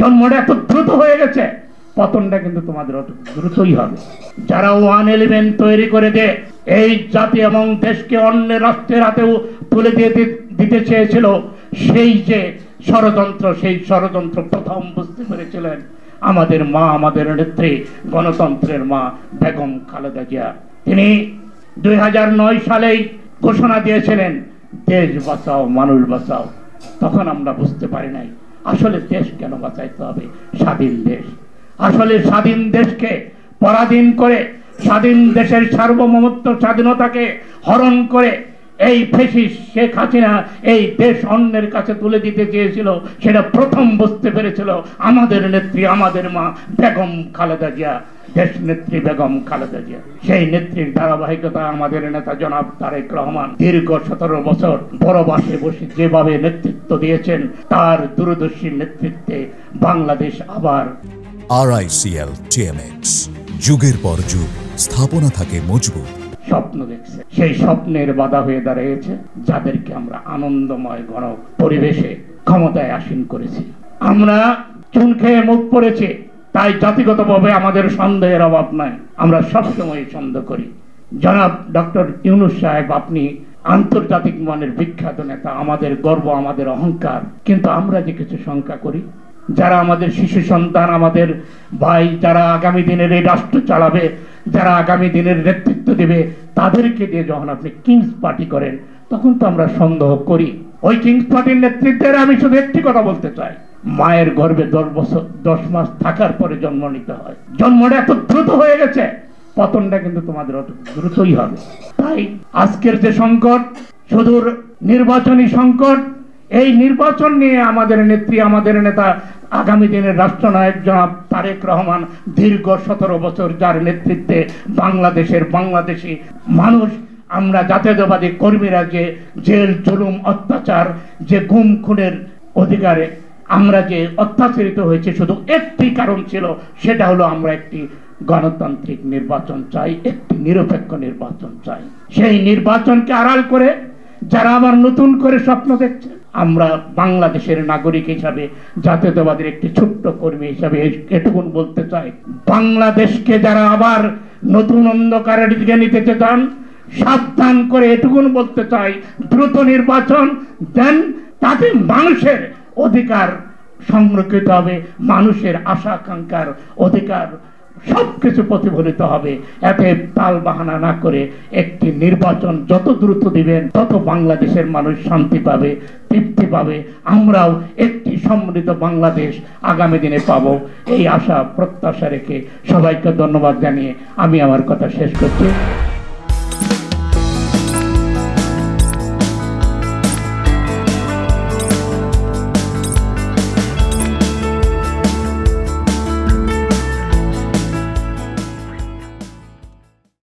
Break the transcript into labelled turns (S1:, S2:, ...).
S1: জন্মটা এত দ্রুত হয়ে গেছে, পতনটা কিন্তু তোমাদের অত দ্রুতই হবে। যারা 111 তৈরি করে দেয় এই জাতি এবং দেশকে অন্য রাষ্ট্রের হাতেও তুলে দিতে চেয়েছিল, সেই যে ষড়যন্ত্র, সেই ষড়যন্ত্র প্রথম বুঝতে পেরেছিলেন আমাদের মা, আমাদের নেত্রী, গণতন্ত্রের মা বেগম খালেদা জিয়া। তিনি 2009 সালেই ঘোষণা দিয়েছিলেন দেশ বাঁচাও, মানুষ বাঁচাও। তখন আমরা বুঝতে পারি নাই আসলে দেশ কেন বাঁচাইতে হবে, স্বাধীন দেশ। আসলে স্বাধীন দেশকে পরাধীন করে, স্বাধীন দেশের সার্বভৌমত্ব স্বাধীনতাকে হরণ করে এই ফ্যাসিস্ট শেখ হাসিনা এই দেশ অন্যের কাছে তুলে দিতে চেয়েছিল। সেটা প্রথম বুঝতে পেরেছিল আমাদের নেত্রী, আমাদের মা বেগম খালেদা জিয়া, দেশ নেত্রী বেগম খালেদা জিয়া। সেই নেত্রীর ধারাবাহিকতা আমাদের নেতা জনাব তারেক রহমান দীর্ঘ 17 বছর বড়বাসে বসে যেভাবে নেতৃত্ব দিয়েছেন, তার দূরদর্শী নেতৃত্বে বাংলাদেশ আবার
S2: RICL TMX যুগের পর যুগ স্থাপনা থাকে মজবুত।
S1: স্বপ্ন দেখছে, সেই স্বপ্নের বাধা হয়ে দাঁড়িয়েছে যাদেরকে আমরা আনন্দময় গণ পরিবেশে ক্ষমতায় আসীন করেছি। আমরা চুন খেয়ে মুখ পড়েছি, তাই জাতিগতভাবে আমাদের সন্দেহের অভাব নাই। আমরা সবসময় সন্দেহ করি জনাব ডক্টর ইউনূস সাহেব, আপনি আন্তর্জাতিক মানের বিখ্যাত নেতা, আমাদের গর্ব, আমাদের অহংকার। কিন্তু আমরা যে কিছু শঙ্কা করি, যারা আমাদের শিশু সন্তান, আমাদের ভাই, যারা আগামী দিনের এই রাষ্ট্র চালাবে, যারা আগামী দিনের নেতৃত্ব দেবে, তাদেরকে দিয়ে যখন আপনি কিংস পার্টি করেন, তখন তো আমরা সন্দেহ করি। ওই কিংস পার্টির নেতৃত্বের আমি শুধু একটি কথা বলতে চাই, মায়ের গর্ভে 10 মাস থাকার পরে জন্ম নিতে হয়। জন্মটা এত দ্রুত হয়ে গেছে, পতনটা কিন্তু তোমাদের অত দ্রুতই হবে। তাই আজকের যে সংকট, সুদূর নির্বাচনী সংকট, এই নির্বাচন নিয়ে আমাদের নেত্রী, আমাদের নেতা, আগামী দিনের রাষ্ট্রনায়ক জনাব তারেক রহমান দীর্ঘ 17 বছর যার নেতৃত্বে বাংলাদেশি মানুষ, আমরা জাতীয়তাবাদী কর্মীরা যে জেল জুলুম অত্যাচার, যে গুম খুনের অধিকারে আমরা যে অত্যাচারিত হয়েছে, শুধু একটি কারণ ছিল, সেটা হলো আমরা একটি গণতান্ত্রিক নির্বাচন চাই, একটি নিরপেক্ষ নির্বাচন চাই। সেই নির্বাচনকে আড়াল করে যারা আবার নতুন করে স্বপ্ন দেখছে, আমরা বাংলাদেশের নাগরিক হিসাবে, জাতীয়তাবাদের একটি ছোট্ট কর্মী হিসাবে এটুকুন বলতে চাই, বাংলাদেশকে যারা আবার নতুন অন্ধকারের দিকে নিতে চান, সাবধান করে এটুকুন বলতে চাই, দ্রুত নির্বাচন দেন, তাতে মানুষের অধিকার সংরক্ষিত হবে, মানুষের আশা আকাঙ্ক্ষার অধিকার সবকিছু প্রতিফলিত হবে। এতে তাল বাহানা না করে একটি নির্বাচন যত দ্রুত দিবেন, তত বাংলাদেশের মানুষ শান্তি পাবে, তৃপ্তি পাবে, আমরাও একটি সমৃদ্ধ বাংলাদেশ আগামী দিনে পাবো। এই আশা প্রত্যাশা রেখে সবাইকে ধন্যবাদ জানিয়ে আমি আমার কথা শেষ করছি।